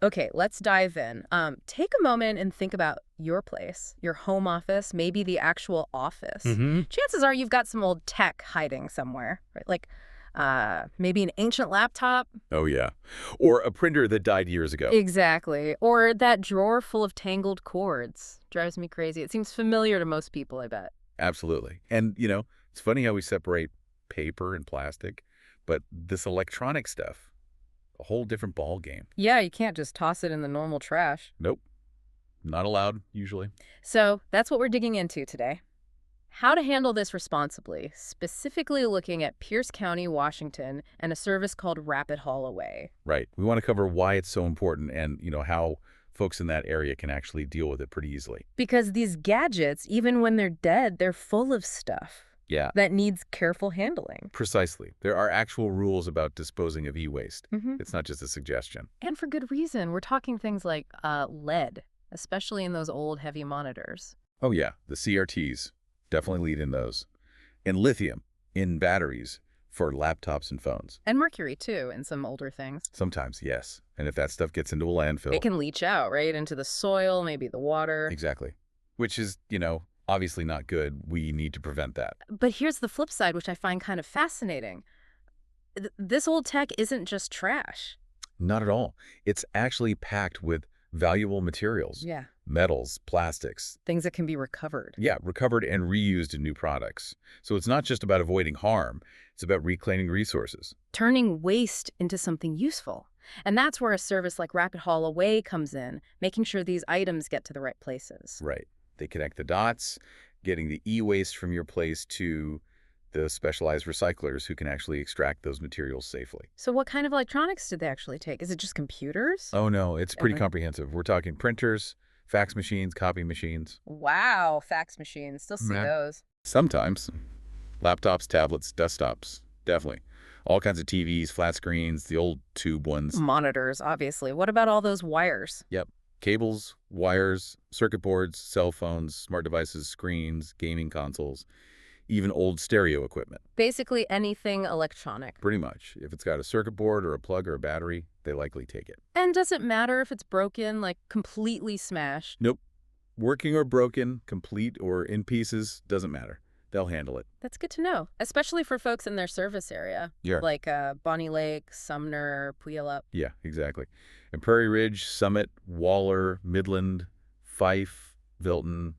Okay, let's dive in. Take a moment and think about your place, your home office, maybe the actual office. Hmm. Chances are you've got some old tech hiding somewhere, right? Like maybe an ancient laptop. Oh, yeah. Or a printer that died years ago. Exactly. Or that drawer full of tangled cords. Drives me crazy. It seems familiar to most people, I bet. Absolutely. And, it's funny how we separate paper and plastic, but this electronic stuff, a whole different ball game. Yeah, you can't just toss it in the normal trash. Nope, not allowed, usually. So that's what we're digging into today. How to handle this responsibly, specifically looking at Pierce County, Washington, and a service called Rapid Haul Away. Right. We want to cover why it's so important and, how folks in that area can actually deal with it pretty easily. Because these gadgets, even when they're dead, they're full of stuff Yeah, that needs careful handling. precisely. There are actual rules about disposing of e-waste. Hmm. It's not just a suggestion. And for good reason. We're talking things like lead, especially in those old heavy monitors. Oh, yeah, the CRTs definitely lead in those. And lithium in batteries for laptops and phones. And mercury, too, in some older things. Sometimes, yes. And if that stuff gets into a landfill. It can leach out, right, into the soil, maybe the water. Exactly. Which is, obviously not good. We need to prevent that. But here's the flip side, which I find kind of fascinating. This old tech isn't just trash. Not at all. It's actually packed with valuable materials. Yeah. Metals, plastics. Things that can be recovered. Yeah, recovered and reused in new products. So it's not just about avoiding harm. It's about reclaiming resources. Turning waste into something useful. And that's where a service like Rapid Haul Away comes in, making sure these items get to the right places. Right. They connect the dots, getting the e-waste from your place to the specialized recyclers who can actually extract those materials safely. So what kind of electronics did they actually take? Is it just computers? Oh, no, it's pretty Every- comprehensive. We're talking printers, fax machines, copy machines. Wow, fax machines. Still see Yeah. those. Sometimes. Laptops, tablets, desktops, definitely. All kinds of TVs, flat screens, the old tube ones. Monitors, obviously. What about all those wires? Yep. Cables, wires, circuit boards, cell phones, smart devices, screens, gaming consoles, even old stereo equipment. Basically anything electronic. Pretty much. If it's got a circuit board or a plug or a battery, they likely take it. And does it matter if it's broken, like completely smashed? Nope. Working or broken, complete or in pieces, doesn't matter. They'll handle it. That's good to know, especially for folks in their service area, Yeah. like Bonney Lake, Sumner, Puyallup. Yeah, exactly. And Prairie Ridge, Summit, Waller, Midland, Fife, Milton,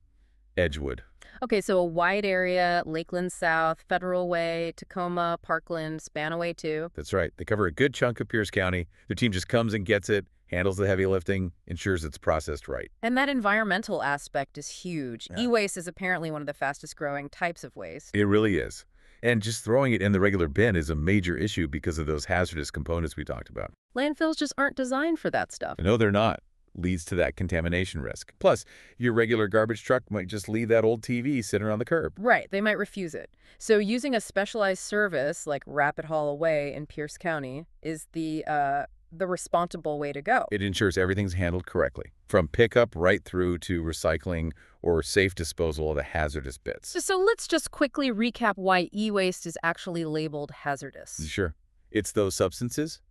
Edgewood. Okay, so a wide area, Lakeland South, Federal Way, Tacoma, Parkland, Spanaway too. That's right. They cover a good chunk of Pierce County. Their team just comes and gets it, handles the heavy lifting, ensures it's processed right. And that environmental aspect is huge. Yeah. E-waste is apparently one of the fastest growing types of waste. It really is. And just throwing it in the regular bin is a major issue because of those hazardous components we talked about. Landfills just aren't designed for that stuff. No, they're not. Leads to that contamination risk. Plus, your regular garbage truck might just leave that old TV sitting on the curb. Right, they might refuse it. So using a specialized service like Rapid Haul Away in Pierce County is the responsible way to go. It ensures everything's handled correctly, from pickup right through to recycling or safe disposal of the hazardous bits. So let's just quickly recap why e-waste is actually labeled hazardous. Sure. It's those substances: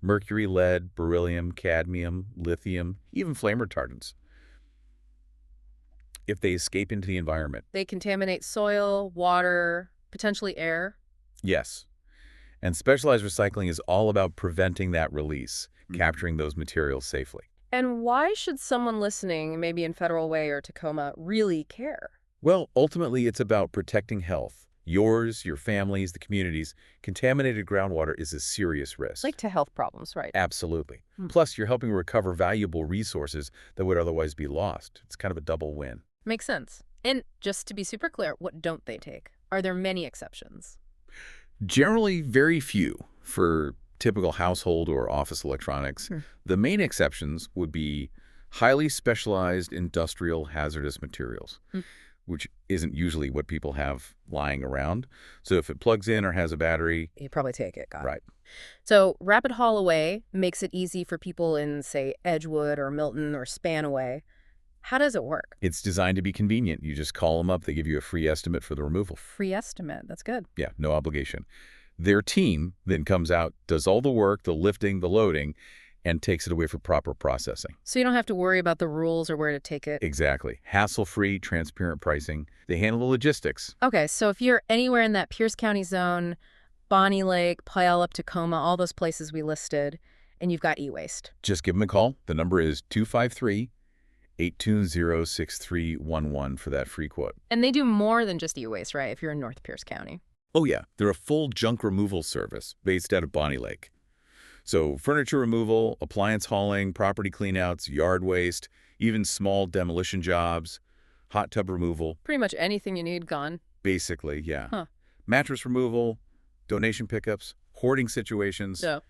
mercury, lead, beryllium, cadmium, lithium, even flame retardants. If they escape into the environment, They contaminate soil, water, potentially air. yes. And specialized recycling is all about preventing that release, capturing those materials safely. And why should someone listening, maybe in Federal Way or Tacoma, really care? Well, ultimately, it's about protecting health. Yours, your family's, the community's. Contaminated groundwater is a serious risk. Like to health problems, right? Absolutely. Plus, you're helping recover valuable resources that would otherwise be lost. It's kind of a double win. Makes sense. And just to be super clear, what don't they take? Are there many exceptions? Generally, very few for typical household or office electronics. The main exceptions would be highly specialized industrial hazardous materials, which isn't usually what people have lying around. So if it plugs in or has a battery, You probably take it, got it. right. So Rapid Haul Away makes it easy for people in, say, Edgewood or Milton or Spanaway. How does it work? It's designed to be convenient. You just call them up. They give you a free estimate for the removal. Free estimate. That's good. Yeah, no obligation. Their team then comes out, does all the work, the lifting, the loading, and takes it away for proper processing. So you don't have to worry about the rules or where to take it. Exactly. Hassle-free, transparent pricing. They handle the logistics. Okay, so if you're anywhere in that Pierce County zone, Bonney Lake, Puyallup, Tacoma, all those places we listed, and you've got e-waste. Just give them a call. The number is 253-820-6311 for that free quote. And they do more than just e-waste, right, if you're in North Pierce County? Oh yeah, they're a full junk removal service based out of Bonney Lake. So furniture removal, appliance hauling, property cleanouts, yard waste, even small demolition jobs, hot tub removal. Pretty much anything you need gone. Basically, yeah. Huh. Mattress removal, donation pickups, hoarding situations, So,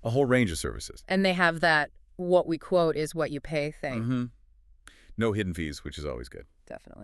a whole range of services. and they have that what we quote is what you pay thing. No hidden fees, which is always good. Definitely.